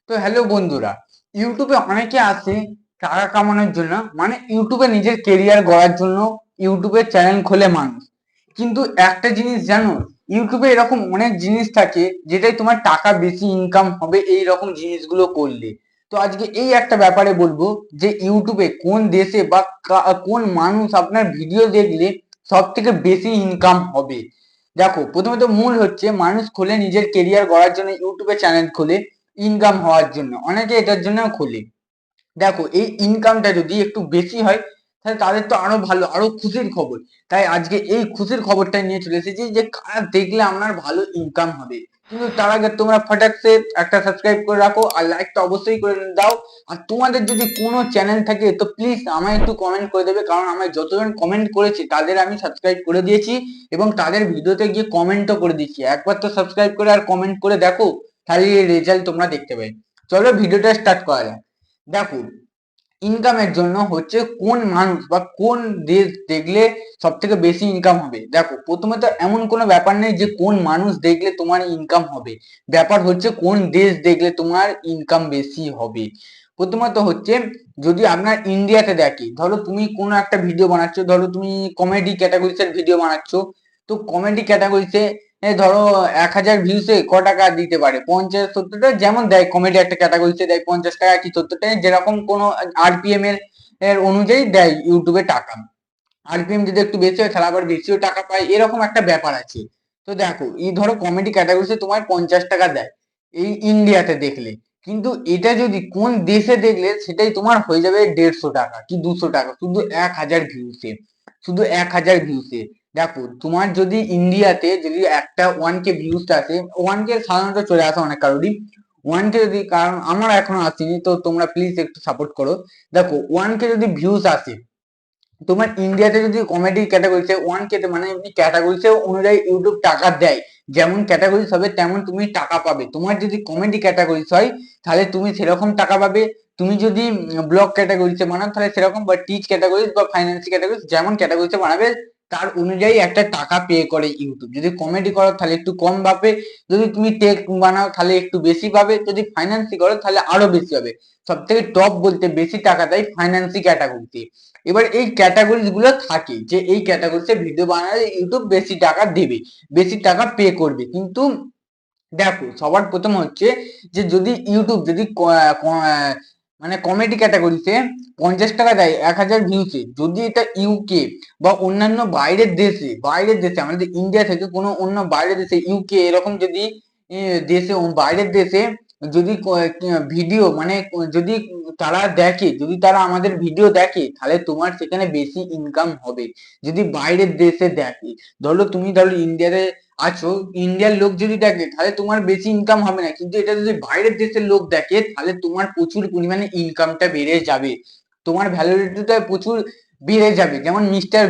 তো হ্যালো বন্ধুরা, ইউটিউবে অনেকে আসে টাকা কামানোর জন্য, মানে ইউটিউবে নিজের কেরিয়ার গড়ার জন্য ইউটিউবে চ্যানেল খোলে মানুষ। কিন্তু একটা জিনিস জানো, ইউটিউবে এরকম অনেক জিনিস থাকে যেটাই তোমার টাকা বেশি ইনকাম হবে এই রকম জিনিসগুলো করলে। তো আজকে এই একটা ব্যাপারে বলবো যে ইউটিউবে কোন দেশে বা কোন মানুষ আপনার ভিডিও দেখলে সব থেকে বেশি ইনকাম হবে। দেখো, প্রথমত মূল হচ্ছে মানুষ খোলে নিজের কেরিয়ার গড়ার জন্য, ইউটিউবে চ্যানেল খোলে ইনকাম হওয়ার জন্য, অনেকে এটার জন্য খোলে। দেখো, এই ইনকামটা যদি একটু বেশি হয় তাহলে তাদের তো আরো ভালো, আরো খুশির খবর। তাই আজকে এই খুশির খবরটা নিয়ে চলে এসেছি যে কারা দেখলে আপনার ভালো ইনকাম হবে। কিন্তু তার আগে তোমরা ফটাকসে একটা সাবস্ক্রাইব করে রাখো আর লাইকটা অবশ্যই করে দাও। আর তোমাদের যদি কোনো চ্যানেল থাকে তো প্লিজ আমায় একটু কমেন্ট করে দেবে, কারণ আমায় যতজন কমেন্ট করেছে তাদের আমি সাবস্ক্রাইব করে দিয়েছি এবং তাদের ভিডিওতে গিয়ে কমেন্টও করে দিচ্ছি। একবার তো সাবস্ক্রাইব করে আর কমেন্ট করে দেখো, তাহলে এই রেজাল্ট তোমরা দেখতে পাবে। চলো ভিডিওটা স্টার্ট করা যাক। দেখো, ইনকামের জন্য হচ্ছে কোন মানুষ বা কোন দেশ দেখলে সব থেকে বেশি ইনকাম হবে। দেখো, প্রথমে তো এমন কোনো ব্যাপার নেই যে কোন মানুষ দেখলে তোমার ইনকাম হবে, ব্যাপার হচ্ছে কোন দেশ দেখলে তোমার ইনকাম বেশি হবে। প্রথমত হচ্ছে, যদি আপনার ইন্ডিয়াতে দেখি, ধরো তুমি কোনো একটা ভিডিও বানাচ্ছো, ধরো তুমি কমেডি ক্যাটাগরিজের ভিডিও বানাচ্ছো। তো কমেডি ক্যাটাগরিতে ধরো 1,000 ভিউসে ক টাকা দিতে পারে, 50-70 টাকা যেমন দেয়। কমেডি একটা ক্যাটাগরিতে দেয় 50 টাকা কি 70 টাকা, যেরকম কোনো আরপিএম এর অনুযায়ী দেয় ইউটিউবে টাকা। আরপিএম যদি একটু বেশি হয় তাহলে আবার বেশিও টাকা পায়, এরকম একটা ব্যাপার আছে। তো দেখো, এই ধরো কমেডি ক্যাটাগরিতে তোমার 50 টাকা দেয় এই ইন্ডিয়াতে দেখলে। কিন্তু এটা যদি কোন দেশে দেখলে সেটাই তোমার হয়ে যাবে 150 টাকা কি 200 টাকা, শুধু 1,000 ভিউসে, শুধু 1,000 ভিউসে। দেখো, তোমার যদি ইন্ডিয়াতে যদি একটা 1K ভিউজ আসে, 1K সাধারণত চলে আসে অনেক কারোরই, 1K যদি, কারণ আমার এখনো আসেনি, তো তোমরা প্লিজ একটু সাপোর্ট করো। দেখো, 1K যদি ভিউজ আসে তোমার ইন্ডিয়াতে, যদি কমেডি ক্যাটাগরিতে 1K তে, মানে এমনি ক্যাটাগরিতে অনুযায়ী ইউটিউব টাকা দেয়, যেমন ক্যাটাগরিজ হবে তেমন তুমি টাকা পাবে। তোমার যদি কমেডি ক্যাটাগরিজ হয় তাহলে তুমি সেরকম টাকা পাবে। তুমি যদি ব্লগ ক্যাটাগরিতে বানাও তাহলে সেরকম, বা টিচ ক্যাটাগরিজ বা ফাইন্যান্স ক্যাটাগরিজ যেমন ক্যাটাগরিতে বানাবে তার অনুযায়ী একটা টাকা পে করে ইউটিউব। যদি কমেডি করো তাহলে একটু কম পাবে, যদি তুমি টেক বানাও তাহলে একটু বেশি পাবে, যদি ফাইন্যান্সি করো তাহলে আরো বেশি হবে। সব থেকে টপ বলতে বেশি টাকা দেয় ফাইন্যান্সি ক্যাটাগরিতে। এবার এই ক্যাটাগরিজ গুলো থাকে যে এই ক্যাটাগরিতে ভিডিও বানালে ইউটিউব বেশি টাকা দেবে, বেশি টাকা পে করবে। কিন্তু দেখো, সবার প্রথম হচ্ছে যে যদি ইউটিউব যদি মানে কমেডি ক্যাটাগরিতে 50 টাকা দেয় 1,000 ভিউতে, যদি এটা ইউকে বা অন্যান্য বাইরের দেশে আমাদের ইন্ডিয়া থেকে কোনো অন্য বাইরের দেশে, ইউকে এরকম যদি দেশে, বাইরের দেশে যদি ভিডিও মানে যদি তারা দেখে, যদি তারা আমাদের ভিডিও দেখে তাহলে তোমার সেখানে বেশি ইনকাম হবে। যদি বাইরের দেশে দেখে, ধরো ইন্ডিয়াতে আছো, ইন্ডিয়ার লোক যদি দেখে তাহলে তোমার বেশি ইনকাম হবে না, কিন্তু এটা যদি বাইরের দেশের লোক দেখে তাহলে তোমার প্রচুর পরিমাণে ইনকামটা বেড়ে যাবে, তোমার ভ্যালিডিটিটা প্রচুর বেড়ে যাবে। যেমন মিস্টার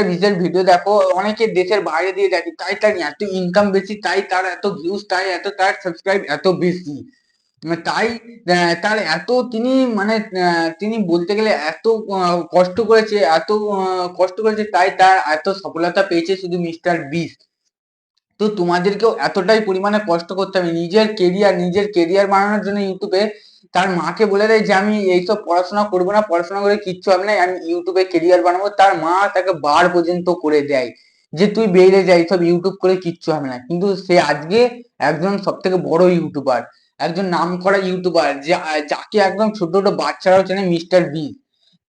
বিসের ভিডিও দেখো, অনেকে দেশের বাইরে দিয়ে দেখে, তাই তার এত ইনকাম বেশি, তাই তার এত ভিউজ, তাই এত তার সাবস্ক্রাইব এত বেশি, তাই তার এত তিনি মানে তিনি বলতে গেলে এত কষ্ট করেছে, তাই তার এত সফলতা পেয়েছে শুধু মিস্টার বিস্ট। তো তোমাদেরকেও এতটাই পরিমাণে কষ্ট করতে হবে নিজের কেরিয়ার বানানোর জন্য ইউটিউবে। তার মাকে বলে দেয় যে আমি এইসব পড়াশোনা করবো না, পড়াশোনা করে কিচ্ছু হবে না, আমি ইউটিউবে কেরিয়ার বানাবো। তার মা তাকে বার পর্যন্ত করে দেয় যে তুই বেরিয়ে যা, এইসব ইউটিউব করে কিচ্ছু হবে না। কিন্তু সে আজকে একজন সব থেকে বড় ইউটিউবার, একজন নামকরা ইউটিউবার, যাকে একদম ছোট ছোট বাচ্চারাও চেনে, মিস্টার বিস্ট।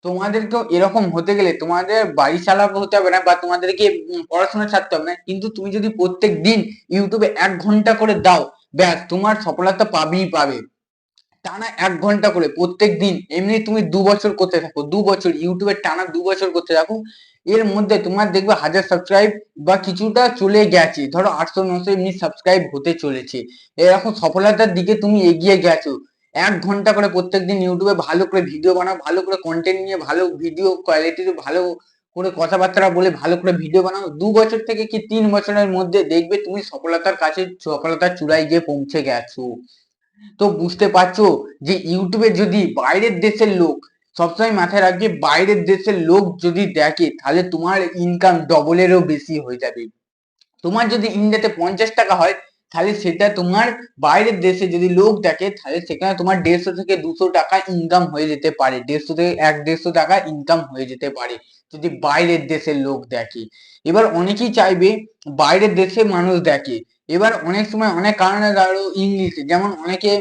তোমাদেরকেও এরকম হতে গেলে তোমাদের বাড়ি চালাতে হতে হবে না, বা তোমাদেরকে পড়াশোনা ছাড়তে হবে না, কিন্তু তুমি যদি প্রত্যেক দিন ইউটিউবে 1 ঘন্টা করে দাও, ব্যাস তোমার সফলতা পাবেই পাবে। টানা 1 ঘন্টা করে প্রত্যেক দিন, এমনি তুমি 2 বছর করতে থাকো, 2 বছর ইউটিউবে টানা 2 বছর করতে থাকো, এর মধ্যে তোমার দেখবে 1,000 সাবস্ক্রাইব বা কিছুটা চলে গেছে, ধরো 800-900 এমনি সাবস্ক্রাইব হতে চলেছে। এরকম সফলতার দিকে তুমি এগিয়ে গেছো। 1 ঘন্টা করে প্রত্যেকদিন ইউটিউবে ভালো করে ভিডিও বানাও, ভালো করে কন্টেন্ট নিয়ে, ভালো ভিডিও কোয়ালিটির, ভালো করে কথাবার্তা বলে ভালো করে ভিডিও বানাও। 2 বছর থেকে কি 3 বছরের মধ্যে দেখবে তুমি সফলতার কাছে, সফলতার চূড়ায় গিয়ে পৌঁছে গেছো। তো বুঝতে পারছো যে ইউটিউবে যদি বাইরের দেশের লোক, সবসময় মাথায় রাখবে, বাইরের দেশের লোক যদি দেখে তাহলে তোমার ইনকাম ডবলেরও বেশি হয়ে যাবে। তোমার যদি ইন্ডিয়াতে 50 টাকা হয় তাহলে সেটা তোমার বাইরের দেশে যদি লোক দেখে তাহলে সেখানে তোমার 150 থেকে 200 টাকা ইনকাম হয়ে যেতে পারে, 150 থেকে 150 টাকা ইনকাম হয়ে যেতে পারে যদি বাইরের দেশের লোক দেখে। এবার অনেকেই চাইবে বাইরের দেশে মানুষ দেখে, এবার অনেক সময় অনেক কারণে ধরো ইংলিশে, যেমন অনেকে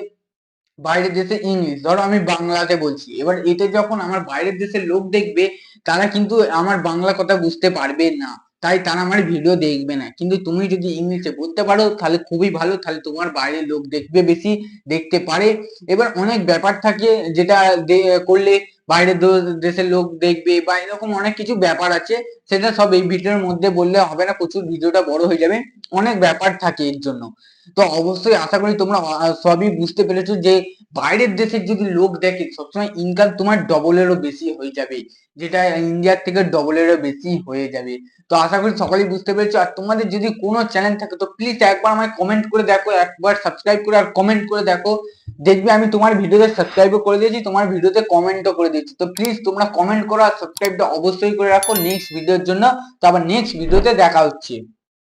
বাইরের দেশে ইংলিশ, ধরো আমি বাংলাতে বলছি, এবার এতে যখন আমার বাইরের দেশের লোক দেখবে তারা কিন্তু আমার বাংলা কথা বুঝতে পারবে না, তাই তারা আমার ভিডিও দেখবে না। কিন্তু তুমি যদি ইংলিশে বলতে পারো তাহলে খুবই ভালো, তাহলে তোমার বাইরের লোক দেখবে, বেশি দেখতে পারে। এবার অনেক ব্যাপার থাকে যেটা করলে বাইরের দেশের লোক দেখবে, বা এরকম অনেক কিছু ব্যাপার আছে, সেটা সব এই ভিডিওর মধ্যে বললে হবে না, প্রচুর ভিডিওটা বড় হয়ে যাবে, অনেক ব্যাপার থাকে এর জন্য। তো অবশ্যই আশা করি তোমরা সবই বুঝতে পেরেছো যে বাইরের দেশের যদি লোক দেখে সবসময় ইনকাম তোমার ডবলেরও বেশি হয়ে যাবে, যেটা ইন্ডিয়ার থেকে ডবলেরও বেশি হয়ে যাবে। তো আশা করি সকলেই বুঝতে পেরেছো। আর তোমাদের যদি কোনো চ্যানেল থাকে তো প্লিজ একবার আমায় কমেন্ট করে দেখো, একবার সাবস্ক্রাইব করে আর কমেন্ট করে দেখো, দেখবে আমি তোমার ভিডিওতে সাবস্ক্রাইবও করে দিয়েছি, তোমার ভিডিওতে কমেন্টও করে দিয়েছি। তো প্লিজ তোমরা কমেন্ট করো আর সাবস্ক্রাইবটা অবশ্যই করে রাখো নেক্সট ভিডিওর জন্য। তো আবার নেক্সট ভিডিওতে দেখা হচ্ছে।